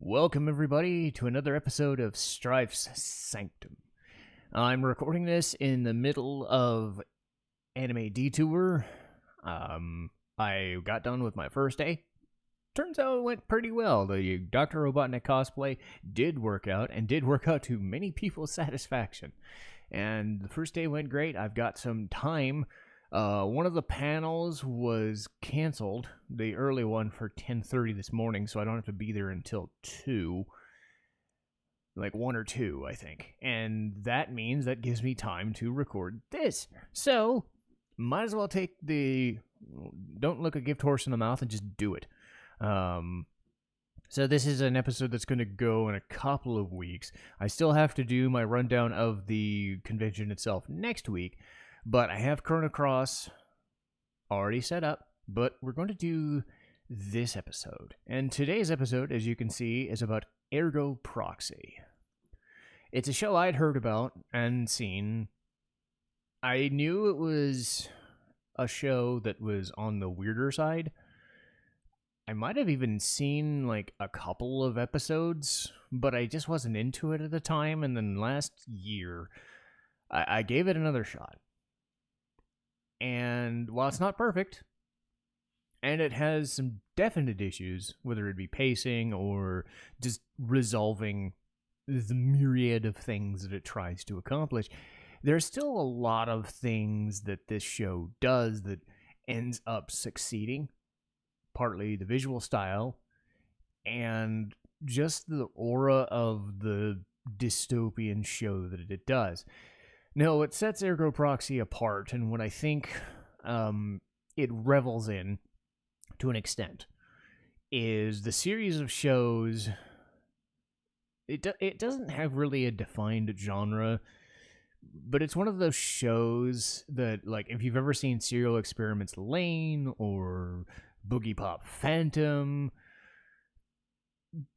Welcome, everybody, to another episode of Strife's Sanctum. I'm recording this in the middle of Anime Detour. I got done with my first day. Turns out it went pretty well. The Dr. Robotnik cosplay did work out, and did work out to many people's satisfaction. And the first day went great. I've got some time. One of the panels was canceled, the early one for 10:30 this morning, so I don't have to be there until 2. Like 1 or 2, I think. And that means that gives me time to record this. So, might as well take don't look a gift horse in the mouth and just do it. So this is an episode that's going to go in a couple of weeks. I still have to do my rundown of the convention itself next week. But I have Chrono already set up, but we're going to do this episode. And today's episode, as you can see, is about Ergo Proxy. It's a show I'd heard about and seen. I knew it was a show that was on the weirder side. I might have even seen like a couple of episodes, but I just wasn't into it at the time. And then last year, I gave it another shot. And while it's not perfect, and it has some definite issues, whether it be pacing or just resolving the myriad of things that it tries to accomplish, there's still a lot of things that this show does that ends up succeeding. Partly the visual style, and just the aura of the dystopian show that it does. No, what sets Ergo Proxy apart, and what I think it revels in, to an extent, is the series of shows. It doesn't have really a defined genre, but it's one of those shows that, like, if you've ever seen Serial Experiments Lain, or Boogie Pop Phantom,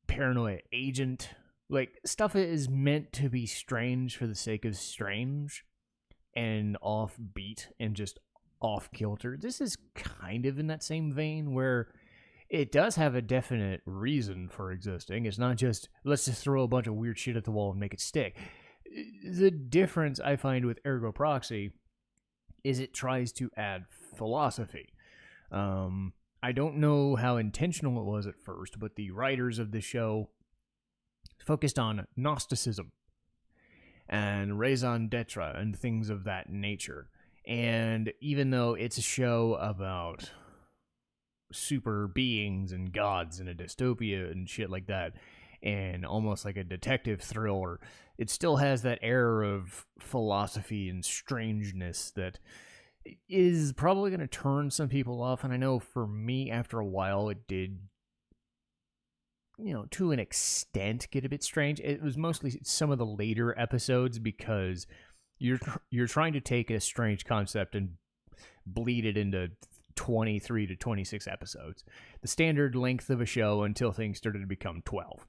Paranoia Agent, like, stuff is meant to be strange for the sake of strange and offbeat and just off-kilter. This is kind of in that same vein where it does have a definite reason for existing. It's not just, let's just throw a bunch of weird shit at the wall and make it stick. The difference I find with Ergo Proxy is it tries to add philosophy. I don't know how intentional it was at first, but the writers of the show focused on Gnosticism and raison d'etre and things of that nature. And even though it's a show about super beings and gods and a dystopia and shit like that, and almost like a detective thriller, it still has that air of philosophy and strangeness that is probably going to turn some people off. And I know for me, after a while, it did, to an extent, get a bit strange. It was mostly some of the later episodes, because you're trying to take a strange concept and bleed it into 23 to 26 episodes, the standard length of a show, until things started to become 12.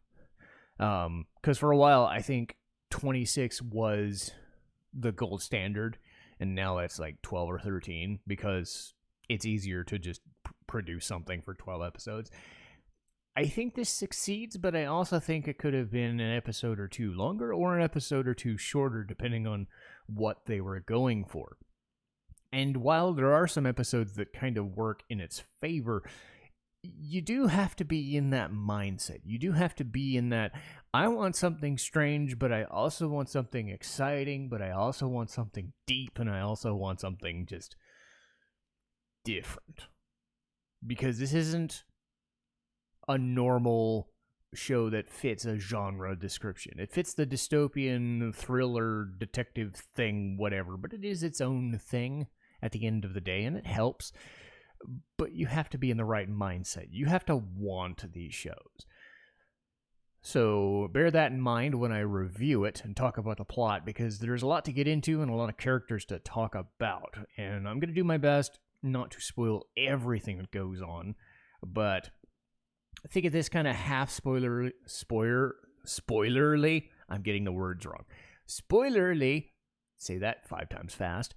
Because for a while, I think 26 was the gold standard, and now it's like 12 or 13, because it's easier to just produce something for 12 episodes. I think this succeeds, but I also think it could have been an episode or two longer or an episode or two shorter, depending on what they were going for. And while there are some episodes that kind of work in its favor, you do have to be in that mindset. You do have to be in that, I want something strange, but I also want something exciting, but I also want something deep, and I also want something just different. Because this isn't a normal show that fits a genre description. It fits the dystopian thriller detective thing, whatever, but it is its own thing at the end of the day, and it helps. But you have to be in the right mindset. You have to want these shows. So bear that in mind when I review it and talk about the plot, because there's a lot to get into and a lot of characters to talk about. And I'm going to do my best not to spoil everything that goes on, but think of this kind of half spoilerly. I'm getting the words wrong. Spoilerly, say that 5 times fast,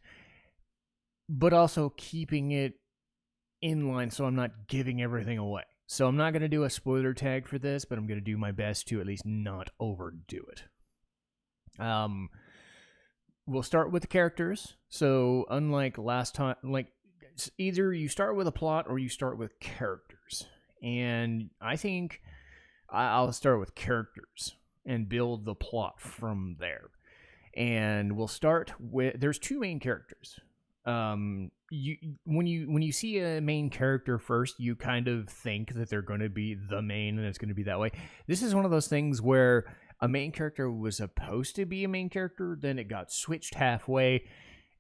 but also keeping it in line so I'm not giving everything away. So I'm not going to do a spoiler tag for this, but I'm going to do my best to at least not overdo it. We'll start with the characters. So unlike last time, like either you start with a plot or you start with characters. And I think I'll start with characters and build the plot from there. And we'll start with there's two main characters. You when you see a main character first, you kind of think that they're going to be the main and it's going to be that way. This is one of those things where a main character was supposed to be a main character, then it got switched halfway,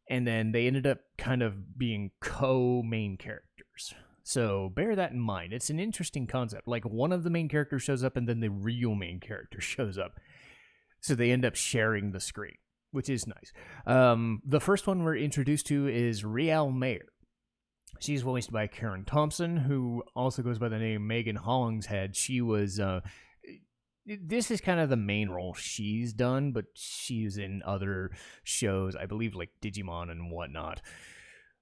and then they ended up kind of being co-main characters. So bear that in mind. It's an interesting concept. Like one of the main characters shows up and then the real main character shows up. So they end up sharing the screen, which is nice. The first one we're introduced to is Riel Mayer. She's voiced by Karen Thompson, who also goes by the name Megan Hollingshead. She was... this is kind of the main role she's done, but she's in other shows, I believe, like Digimon and whatnot.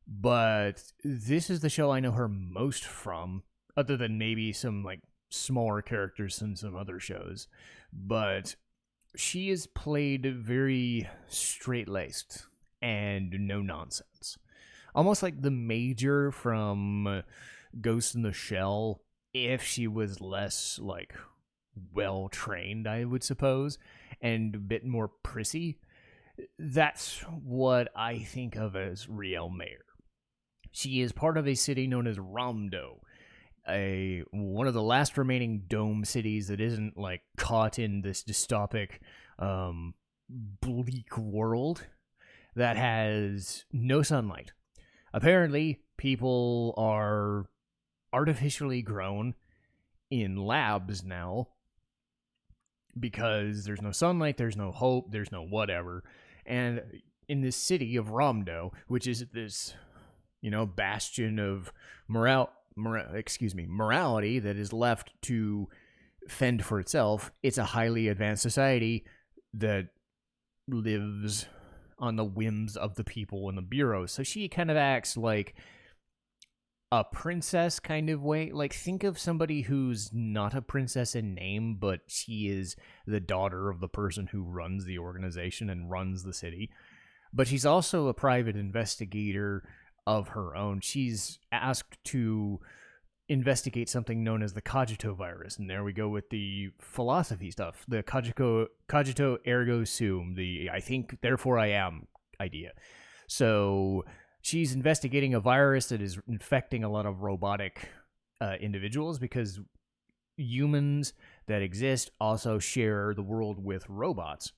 But this is the show I know her most from, other than maybe some like smaller characters in some other shows. But she is played very straight-laced and no nonsense. Almost like the Major from Ghost in the Shell, if she was less like well-trained, I would suppose, and a bit more prissy. That's what I think of as Riel Mayer. She is part of a city known as Ramdo, one of the last remaining dome cities that isn't like caught in this dystopic, bleak world that has no sunlight. Apparently, people are artificially grown in labs now because there's no sunlight, there's no hope, there's no whatever. And in this city of Ramdo, which is this, bastion of morality that is left to fend for itself, it's a highly advanced society that lives on the whims of the people in the bureau. So she kind of acts like a princess kind of way. Like, think of somebody who's not a princess in name, but she is the daughter of the person who runs the organization and runs the city. But she's also a private investigator of her own. She's asked to investigate something known as the cogito virus, and there we go with the philosophy stuff. The cogito ergo sum, the I think therefore I am idea. So she's investigating a virus that is infecting a lot of robotic individuals, because humans that exist also share the world with robots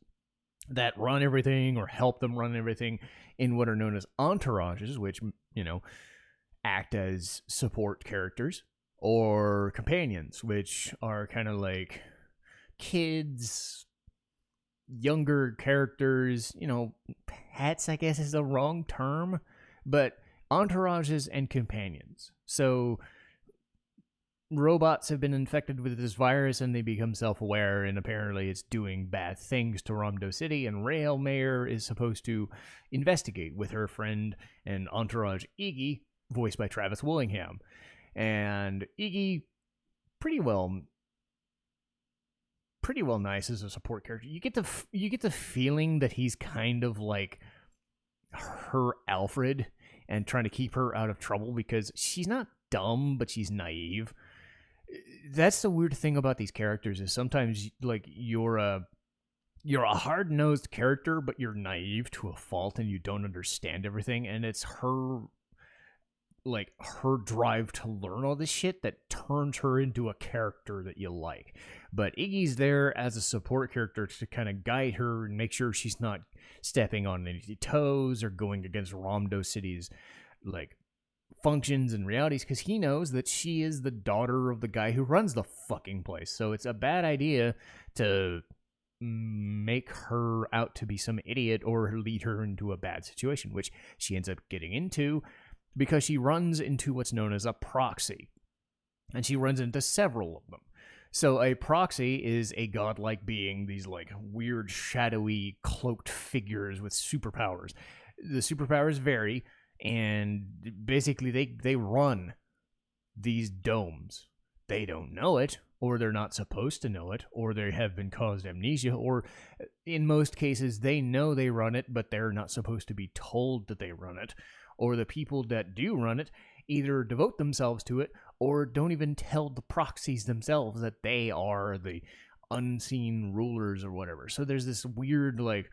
that run everything or help them run everything in what are known as entourages, which, act as support characters, or companions, which are kind of like kids, younger characters, pets, I guess is the wrong term, but entourages and companions. So robots have been infected with this virus and they become self-aware, and apparently it's doing bad things to Ramdo City, and Riel Mayer is supposed to investigate with her friend and entourage Iggy, voiced by Travis Willingham. And Iggy, pretty well nice as a support character. You get the feeling that he's kind of like her Alfred and trying to keep her out of trouble, because she's not dumb, but she's naive. That's the weird thing about these characters, is sometimes like you're a hard-nosed character, but you're naive to a fault and you don't understand everything, and it's her drive to learn all this shit that turns her into a character that you like. But Iggy's there as a support character to kind of guide her and make sure she's not stepping on any toes or going against Ramdo City's like functions and realities, because he knows that she is the daughter of the guy who runs the fucking place. So it's a bad idea to make her out to be some idiot or lead her into a bad situation, which she ends up getting into because she runs into what's known as a proxy. And she runs into several of them. So a proxy is a godlike being, these like weird, shadowy, cloaked figures with superpowers. The superpowers vary, and basically they run these domes they don't know it, or they're not supposed to know it, or they have been caused amnesia, or in most cases, they know they run it, but they're not supposed to be told that they run it, or the people that do run it either devote themselves to it or don't even tell the proxies themselves that they are the unseen rulers or whatever. So there's this weird, like,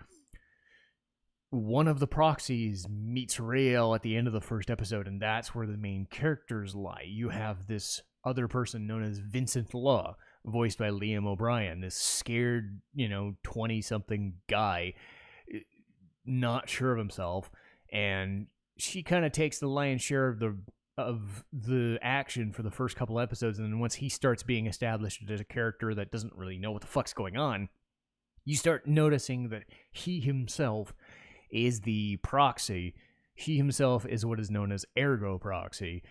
one of the proxies meets Rael at the end of the first episode, and that's where the main characters lie. You have this other person known as Vincent Law, voiced by Liam O'Brien, this scared, 20-something guy, not sure of himself, and she kind of takes the lion's share of the action for the first couple episodes, and then once he starts being established as a character that doesn't really know what the fuck's going on, you start noticing that he himself is the proxy. He himself is what is known as Ergo Proxy,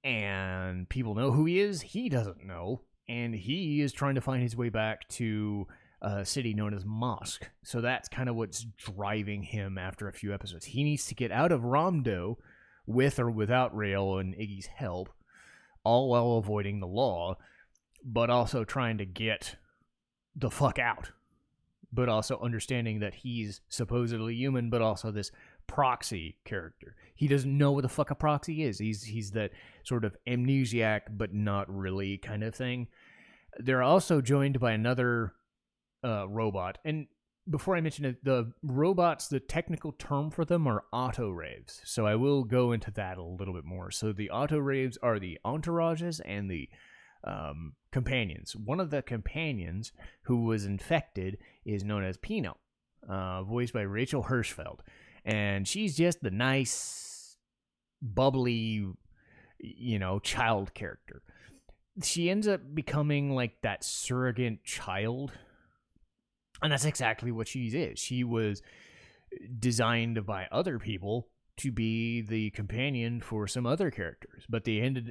and people know who he is. He doesn't know, and he is trying to find his way back to a city known as Mosque. So that's kind of what's driving him after a few episodes. He needs to get out of Ramdo with or without Rael and Iggy's help, all while avoiding the law, but also trying to get the fuck out. But also understanding that he's supposedly human, but also this proxy character. He doesn't know what the fuck a proxy is. He's that sort of amnesiac, but not really kind of thing. They're also joined by another robot. And before I mention it, the robots, the technical term for them are auto-raves. So I will go into that a little bit more. So the auto-raves are the entourages and the companions. One of the companions who was infected is known as Pino, voiced by Rachel Hirschfeld, and she's just the nice, bubbly, child character. She ends up becoming like that surrogate child, and that's exactly what she is. She was designed by other people to be the companion for some other characters, but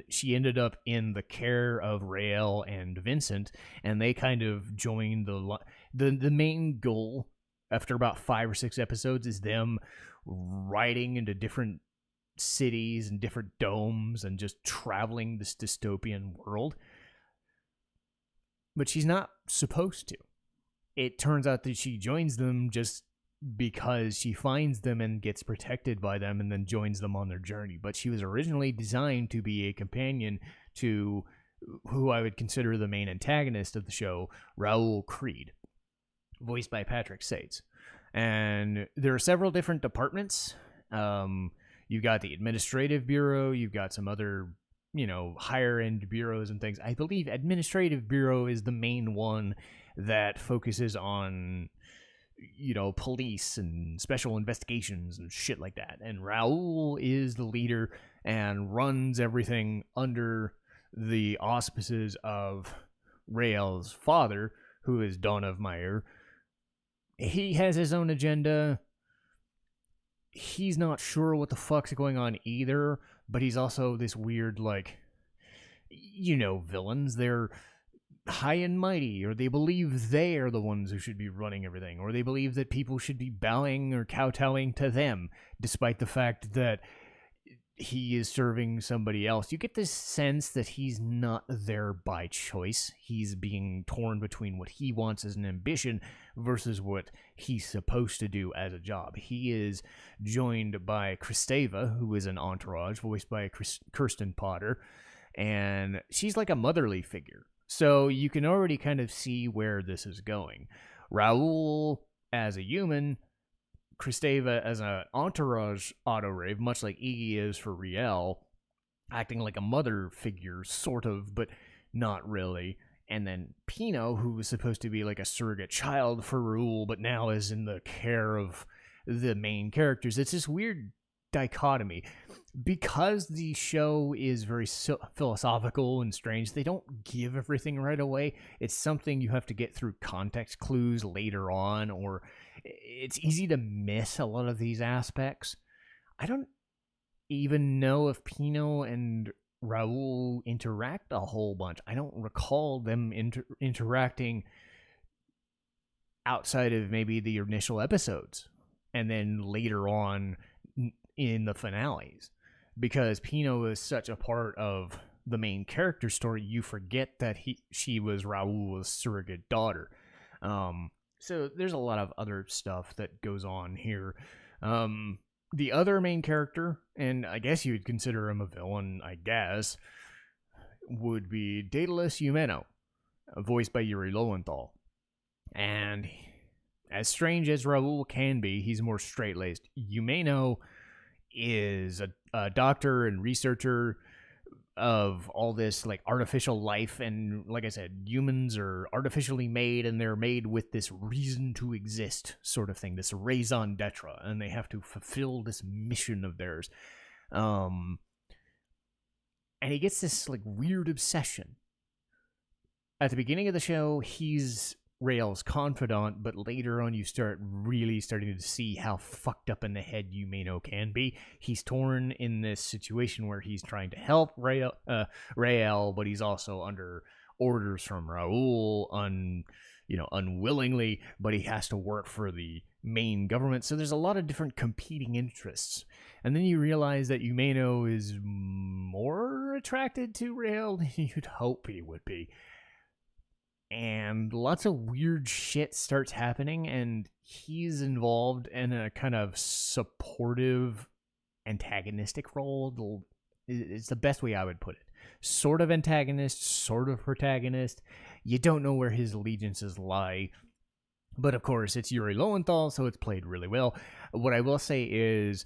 she ended up in the care of Rael and Vincent, and they kind of joined the main goal after about 5 or 6 episodes is them riding into different cities and different domes and just traveling this dystopian world. But she's not supposed to. It turns out that she joins them just because she finds them and gets protected by them and then joins them on their journey. But she was originally designed to be a companion to who I would consider the main antagonist of the show, Raoul Creed, voiced by Patrick Sates. And there are several different departments. You've got the administrative bureau, you've got some other, higher end bureaus and things. I believe administrative bureau is the main one that focuses on police and special investigations and shit like that. And Raoul is the leader and runs everything under the auspices of Rael's father, who is Donav Meyer. He has his own agenda. He's not sure what the fuck's going on either, but he's also this weird, villains. They're high and mighty, or they believe they are the ones who should be running everything, or they believe that people should be bowing or kowtowing to them, despite the fact that he is serving somebody else. You get this sense that he's not there by choice. He's being torn between what he wants as an ambition versus what he's supposed to do as a job. He is joined by Kristeva, who is an entourage, voiced by Kirsten Potter, and she's like a motherly figure. So you can already kind of see where this is going. Raoul as a human, Kristeva as an entourage auto-rave, much like Iggy is for Riel, acting like a mother figure, sort of, but not really. And then Pino, who was supposed to be like a surrogate child for Raoul, but now is in the care of the main characters. It's this weird dichotomy. Because the show is very philosophical and strange, they don't give everything right away. It's something you have to get through context clues later on, or it's easy to miss a lot of these aspects. I don't even know if Pino and Raoul interact a whole bunch. I don't recall them interacting outside of maybe the initial episodes and then later on in the finales, because Pino is such a part of the main character story, you forget that she was Raul's surrogate daughter. So there's a lot of other stuff that goes on here. The other main character, and I guess you would consider him a villain, I guess, would be Daedalus Umeno, voiced by Yuri Lowenthal. And as strange as Raul can be, he's more straight-laced. Umeno is a doctor and researcher of all this like artificial life, and like I said, humans are artificially made, and they're made with this reason to exist sort of thing, this raison d'etre, and they have to fulfill this mission of theirs. And he gets this like weird obsession. At the beginning of the show, he's Rael's confidant, but later on you start really starting to see how fucked up in the head Umeno can be. He's torn in this situation where he's trying to help Rael, but he's also under orders from Raul unwillingly, but he has to work for the main government. So there's a lot of different competing interests. And then you realize that Umeno is more attracted to Rael than you'd hope he would be. And lots of weird shit starts happening, and he's involved in a kind of supportive, antagonistic role. It's the best way I would put it. Sort of antagonist, sort of protagonist. You don't know where his allegiances lie. But of course, it's Yuri Lowenthal, so it's played really well. What I will say is,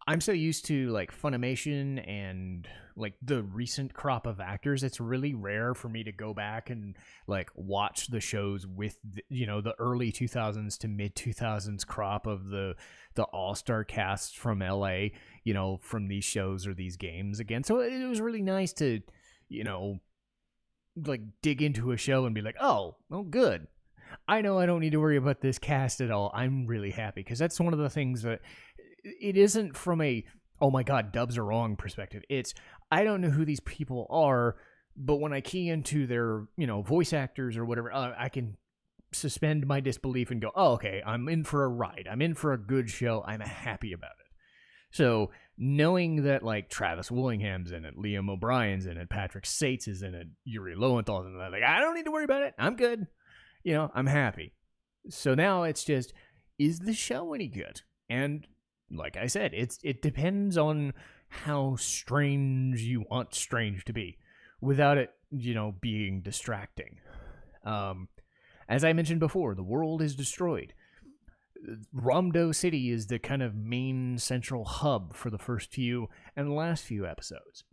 I'm so used to like Funimation and like the recent crop of actors, it's really rare for me to go back and like watch the shows with the early 2000s to mid 2000s crop of the all-star casts from LA, from these shows or these games again. So it was really nice to like dig into a show and be like, oh good, I know I don't need to worry about this cast at all. I'm really happy, because that's one of the things that it isn't from a, oh my god, dubs are wrong perspective. It's, I don't know who these people are, but when I key into their, voice actors or whatever, I can suspend my disbelief and go, oh, okay, I'm in for a ride. I'm in for a good show. I'm happy about it. So knowing that like Travis Willingham's in it, Liam O'Brien's in it, Patrick Sates is in it, Yuri Lowenthal's in it, like, I don't need to worry about it. I'm good. I'm happy. So now it's just, is the show any good? And like I said, it depends on how strange you want strange to be, without it, being distracting. As I mentioned before, the world is destroyed. Ramdo City is the kind of main central hub for the first few and last few episodes.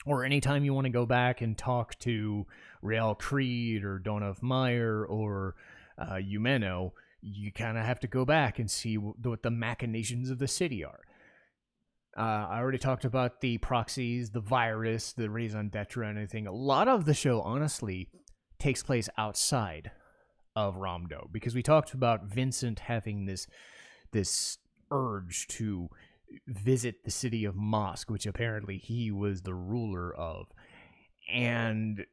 Or anytime you want to go back and talk to Real Creed or Donoff Meyer or Umeno, you kind of have to go back and see what the machinations of the city are. I already talked about the proxies, the virus, the raison d'etre, and anything. A lot of the show, honestly, takes place outside of Ramdo, because we talked about Vincent having this urge to visit the city of Mosque, which apparently he was the ruler of. And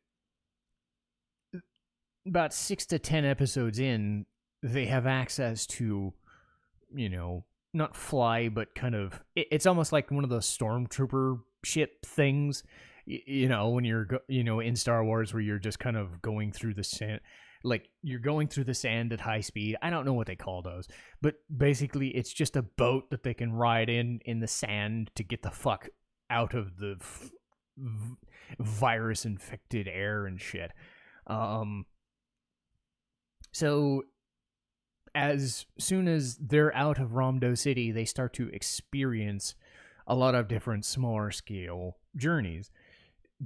about 6 to 10 episodes in, they have access to, not fly, but kind of, it's almost like one of those stormtrooper ship things, when you're, in Star Wars, where you're just kind of going through the sand, like you're going through the sand at high speed. I don't know what they call those, but basically it's just a boat that they can ride in the sand to get the fuck out of the virus-infected air and shit. So as soon as they're out of Ramdo City, they start to experience a lot of different smaller scale journeys.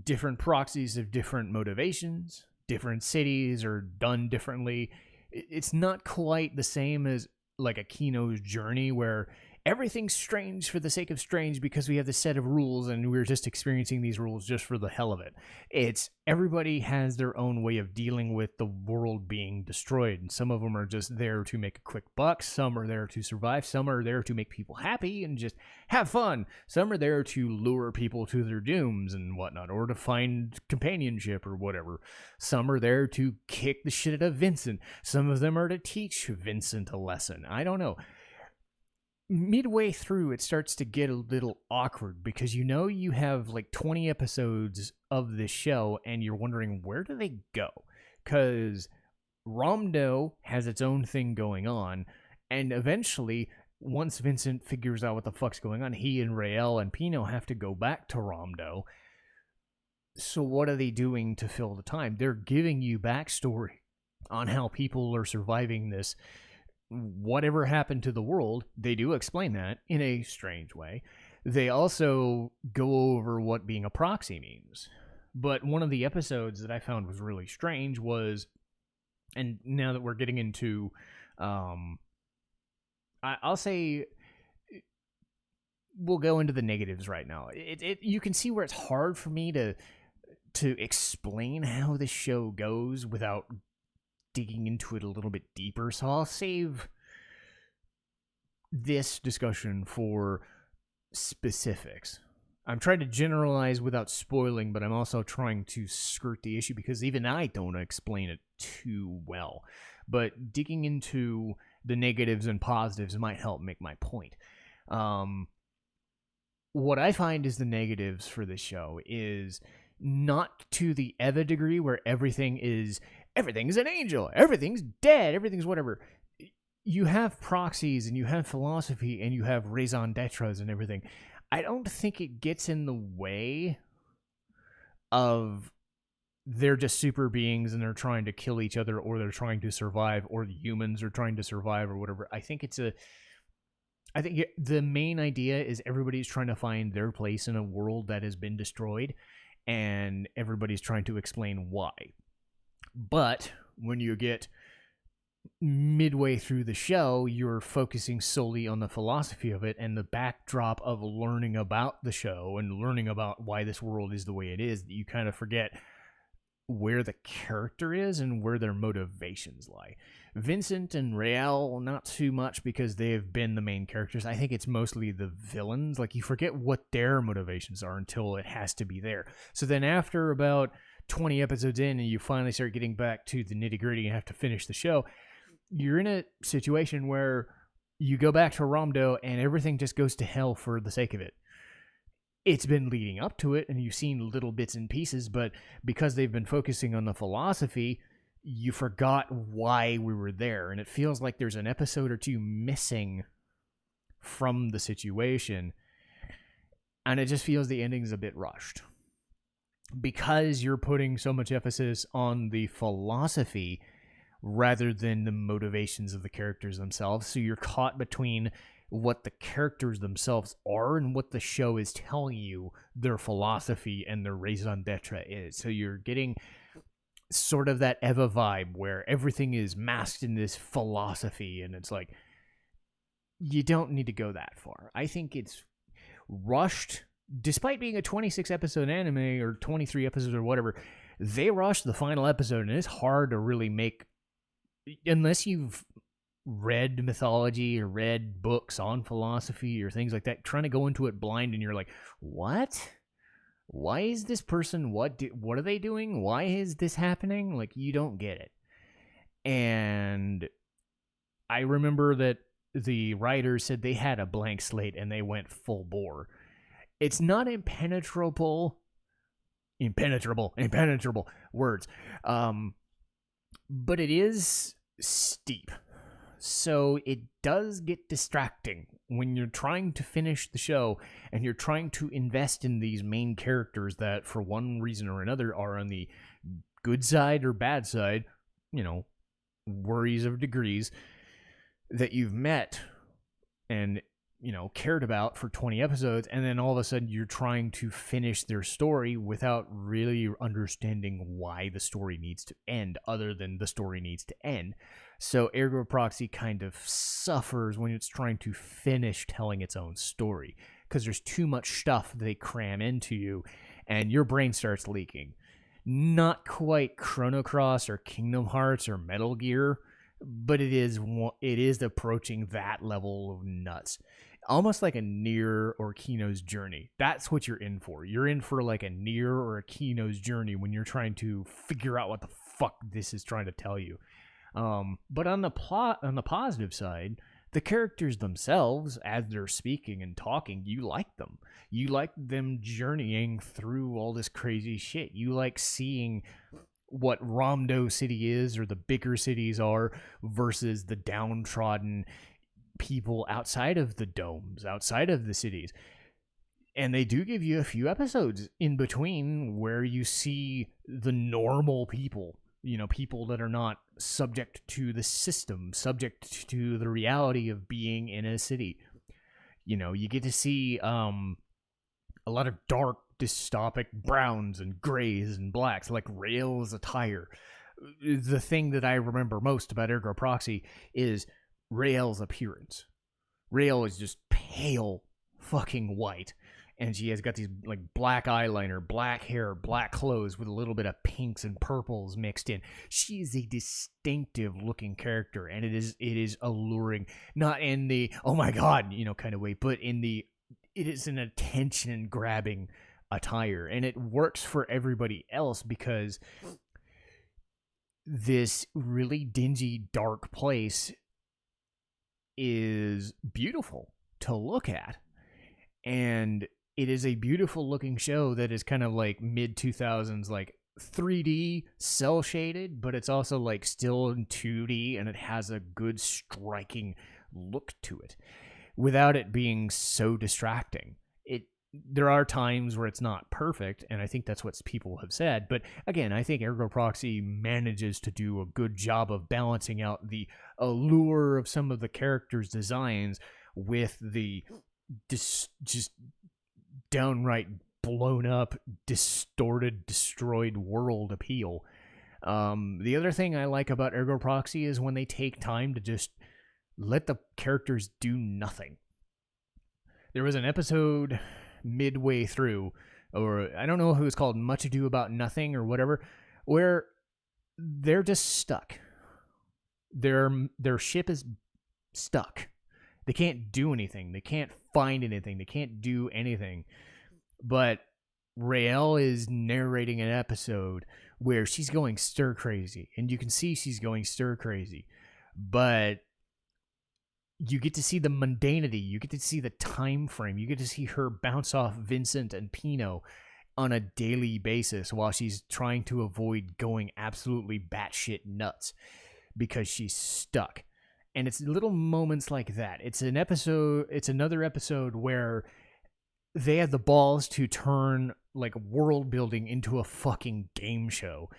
Different proxies of different motivations. Different cities are done differently. It's not quite the same as like a Kino's journey, where everything's strange for the sake of strange because we have this set of rules and we're just experiencing these rules just for the hell of it. It's everybody has their own way of dealing with the world being destroyed. And some of them are just there to make a quick buck. Some are there to survive. Some are there to make people happy and just have fun. Some are there to lure people to their dooms and whatnot, or to find companionship or whatever. Some are there to kick the shit out of Vincent. Some of them are to teach Vincent a lesson. I don't know. midway through, it starts to get a little awkward because you have like 20 episodes of this show and you're wondering, where do they go? Because Romdo has its own thing going on, and eventually, once Vincent figures out what the fuck's going on, he and Rael and Pino have to go back to Romdo. So what are they doing to fill the time? They're giving you backstory on how people are surviving this. Whatever happened to the world, they do explain that in a strange way. They also go over what being a proxy means. But one of the episodes that I found was really strange was, and now that we're getting into, I'll say, we'll go into the negatives right now. You can see where it's hard for me to explain how this show goes without digging into it a little bit deeper, so I'll save this discussion for specifics. I'm trying to generalize without spoiling, but I'm also trying to skirt the issue because even I don't explain it too well. But digging into the negatives and positives might help make my point. What I find is the negatives for this show is not to the Eva degree where everything's an angel, everything's dead, everything's whatever. You have proxies and you have philosophy and you have raison d'etres and everything. I don't think it gets in the way of they're just super beings and they're trying to kill each other, or they're trying to survive, or the humans are trying to survive, or whatever. I think the main idea is everybody's trying to find their place in a world that has been destroyed, and everybody's trying to explain why. But when you get midway through the show, you're focusing solely on the philosophy of it and the backdrop of learning about the show and learning about why this world is the way it is, that you kind of forget where the character is and where their motivations lie. Vincent and Rael, not too much because they have been the main characters. I think it's mostly the villains. Like, you forget what their motivations are until it has to be there. So then after about 20 episodes in and you finally start getting back to the nitty-gritty and have to finish the show, you're in a situation where you go back to Romdo and everything just goes to hell for the sake of it. It's been leading up to it and you've seen little bits and pieces, but because they've been focusing on the philosophy, you forgot why we were there, and it feels like there's an episode or two missing from the situation, and it just feels the ending's a bit rushed. Because you're putting so much emphasis on the philosophy rather than the motivations of the characters themselves, so you're caught between what the characters themselves are and what the show is telling you their philosophy and their raison d'etre is. So you're getting sort of that Eva vibe where everything is masked in this philosophy, and it's like, you don't need to go that far. I think it's rushed. Despite being a 26 episode anime or 23 episodes or whatever, they rushed the final episode, and it's hard to really make, unless you've read mythology or read books on philosophy or things like that, trying to go into it blind and you're like, what? Why is this person, what are they doing? Why is this happening? Like, you don't get it. And I remember that the writers said they had a blank slate and they went full bore. It's not impenetrable words. But it is steep. So it does get distracting when you're trying to finish the show and you're trying to invest in these main characters that, for one reason or another, are on the good side or bad side, worries of degrees, that you've met and, cared about for 20 episodes, and then all of a sudden you're trying to finish their story without really understanding why the story needs to end, other than the story needs to end. So Ergo Proxy kind of suffers when it's trying to finish telling its own story, because there's too much stuff they cram into you, and your brain starts leaking. Not quite Chrono Cross or Kingdom Hearts or Metal Gear, but it is approaching that level of nuts. Almost like a Nier or Kino's Journey. That's what you're in for. You're in for like a Nier or a Kino's Journey when you're trying to figure out what the fuck this is trying to tell you. But on the positive side, The characters themselves, as they're speaking and talking, you like them. You like them journeying through all this crazy shit. You like seeing what Ramdo City is, or the bigger cities are, versus the downtrodden people outside of the domes, outside of the cities. And they do give you a few episodes in between where you see the normal people, people that are not subject to the system, subject to the reality of being in a city. You get to see a lot of dark, dystopic browns and grays and blacks, like Rael's attire. The thing that I remember most about Ergo Proxy is Rael's appearance. Rael is just pale fucking white, and she has got these like black eyeliner, black hair, black clothes with a little bit of pinks and purples mixed in. She is a distinctive looking character, and it is alluring, not in the oh my god kind of way, but in the it is an attention grabbing attire, and it works for everybody else because this really dingy, dark place is beautiful to look at. And it is a beautiful looking show that is kind of like mid 2000s, like 3D cell shaded, but it's also like still in 2D, and it has a good striking look to it without it being so distracting. There are times where it's not perfect, and I think that's what people have said. But again, I think Ergo Proxy manages to do a good job of balancing out the allure of some of the characters' designs with the just downright blown up, distorted, destroyed world appeal. The other thing I like about Ergo Proxy is when they take time to just let the characters do nothing. There was an episode midway through, or I don't know if it was called Much Ado About Nothing or whatever, where they're just stuck. Their ship is stuck. They can't do anything. They can't find anything. They can't do anything. But Rael is narrating an episode where she's going stir crazy, and you can see she's going stir crazy, but you get to see the mundanity. You get to see the time frame. You get to see her bounce off Vincent and Pino on a daily basis while she's trying to avoid going absolutely batshit nuts because she's stuck. And it's little moments like that. It's another episode where they had the balls to turn like world building into a fucking game show.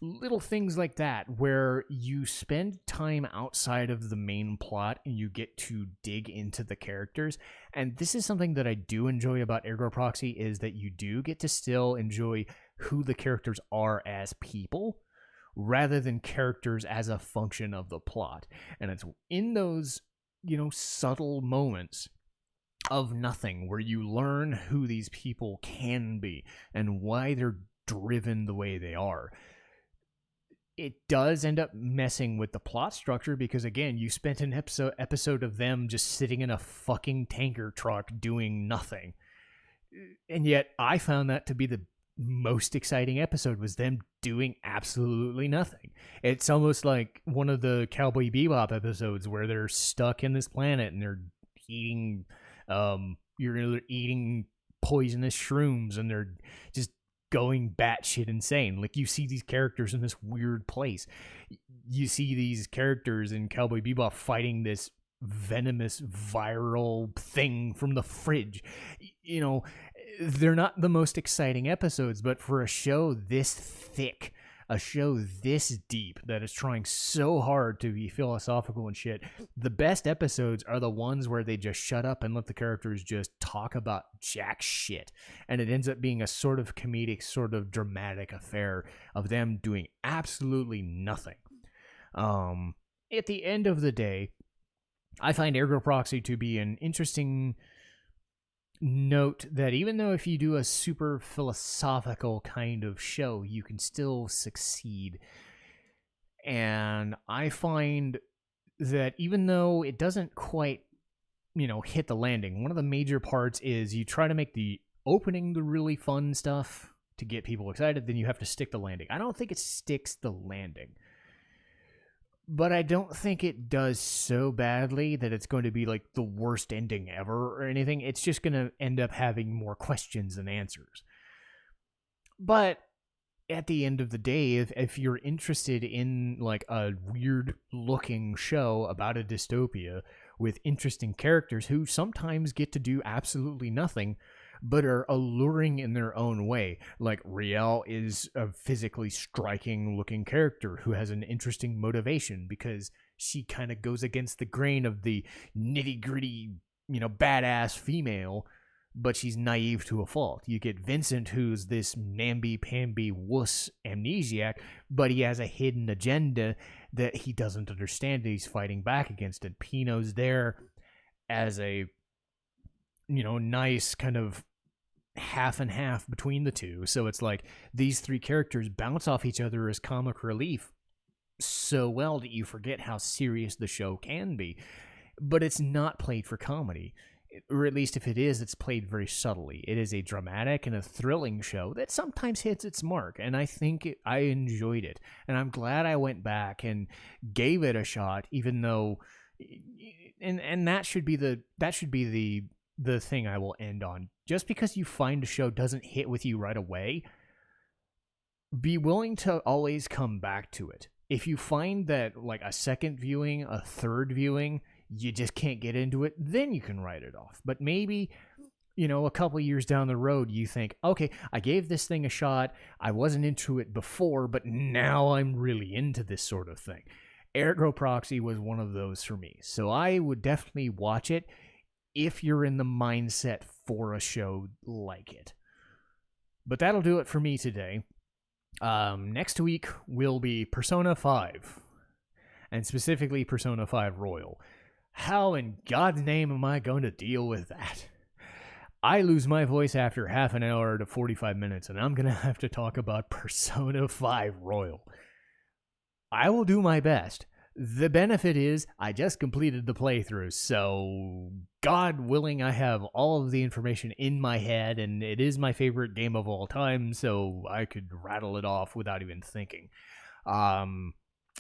Little things like that where you spend time outside of the main plot and you get to dig into the characters. And this is something that I do enjoy about Ergo Proxy, is that you do get to still enjoy who the characters are as people rather than characters as a function of the plot. And it's in those, subtle moments of nothing where you learn who these people can be and why they're driven the way they are. It does end up messing with the plot structure because, again, you spent an episode of them just sitting in a fucking tanker truck doing nothing. And yet I found that to be the most exciting episode, was them doing absolutely nothing. It's almost like one of the Cowboy Bebop episodes where they're stuck in this planet and they're eating eating poisonous shrooms, and they're just going batshit insane. Like, you see these characters in this weird place. You see these characters in Cowboy Bebop fighting this venomous viral thing from the fridge. They're not the most exciting episodes, but for a show this thick, a show this deep that is trying so hard to be philosophical and shit, the best episodes are the ones where they just shut up and let the characters just talk about jack shit. And it ends up being a sort of comedic, sort of dramatic affair of them doing absolutely nothing. At the end of the day, I find Ergo Proxy to be an interesting note that even though if you do a super philosophical kind of show, you can still succeed. And I find that even though it doesn't quite, hit the landing, one of the major parts is you try to make the opening the really fun stuff to get people excited, then you have to stick the landing. I don't think it sticks the landing. but I don't think it does so badly that it's going to be like the worst ending ever or anything. It's just going to end up having more questions than answers. But at the end of the day, if you're interested in like a weird looking show about a dystopia with interesting characters who sometimes get to do absolutely nothing but are alluring in their own way, like Riel is a physically striking looking character who has an interesting motivation because she kind of goes against the grain of the nitty gritty, badass female, but she's naive to a fault. You get Vincent, who's this namby-pamby wuss amnesiac, but he has a hidden agenda that he doesn't understand, and he's fighting back against it. Pino's there as a, nice kind of half and half between the two. So it's like these three characters bounce off each other as comic relief so well that you forget how serious the show can be. But it's not played for comedy. Or at least if it is, it's played very subtly. It is a dramatic and a thrilling show that sometimes hits its mark, and I think I enjoyed it. And I'm glad I went back and gave it a shot, even though, and that should be the thing I will end on. Just because you find a show doesn't hit with you right away, be willing to always come back to it. If you find that like a second viewing, a third viewing, you just can't get into it, then you can write it off. But maybe, a couple years down the road, you think, okay, I gave this thing a shot. I wasn't into it before, but now I'm really into this sort of thing. Ergo Proxy was one of those for me. So I would definitely watch it if you're in the mindset for a show like it. But that'll do it for me today. Next week will be Persona 5. And specifically Persona 5 Royal. How in God's name am I going to deal with that? I lose my voice after half an hour to 45 minutes, and I'm going to have to talk about Persona 5 Royal. I will do my best. The benefit is I just completed the playthrough, so God willing, I have all of the information in my head, and it is my favorite game of all time, so I could rattle it off without even thinking.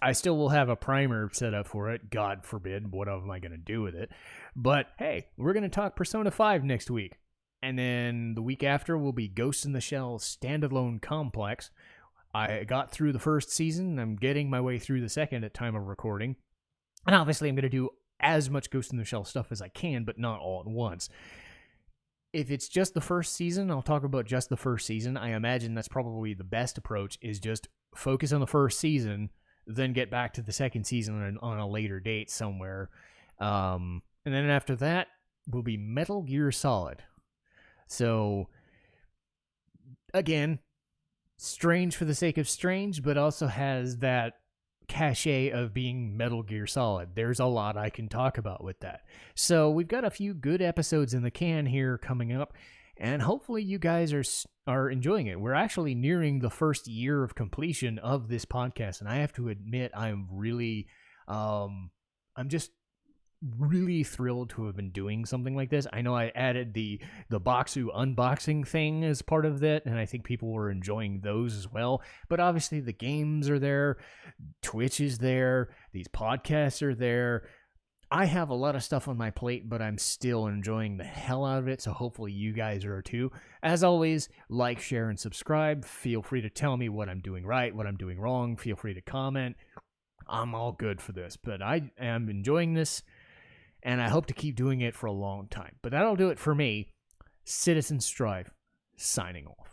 I still will have a primer set up for it. God forbid, what am I going to do with it? But hey, we're going to talk Persona 5 next week. And then the week after will be Ghost in the Shell Standalone Complex. I got through the first season. I'm getting my way through the second at time of recording. And obviously I'm going to do as much Ghost in the Shell stuff as I can, but not all at once. If it's just the first season, I'll talk about just the first season. I imagine that's probably the best approach, is just focus on the first season, then get back to the second season on a later date somewhere. And then after that will be Metal Gear Solid. So, again, strange for the sake of strange, but also has that cachet of being Metal Gear Solid. There's a lot I can talk about with that. So we've got a few good episodes in the can here coming up, and hopefully you guys are enjoying it. We're actually nearing the first year of completion of this podcast, and I have to admit I'm really, I'm just really thrilled to have been doing something like this. I know I added the Boxu unboxing thing as part of that, and I think people were enjoying those as well. But obviously the games are there, Twitch is there, these podcasts are there. I have a lot of stuff on my plate, but I'm still enjoying the hell out of it, so hopefully you guys are too. As always, like, share, and subscribe. Feel free to tell me what I'm doing right, what I'm doing wrong. Feel free to comment. I'm all good for this, but I am enjoying this, and I hope to keep doing it for a long time. But that'll do it for me. Citizen Strife, signing off.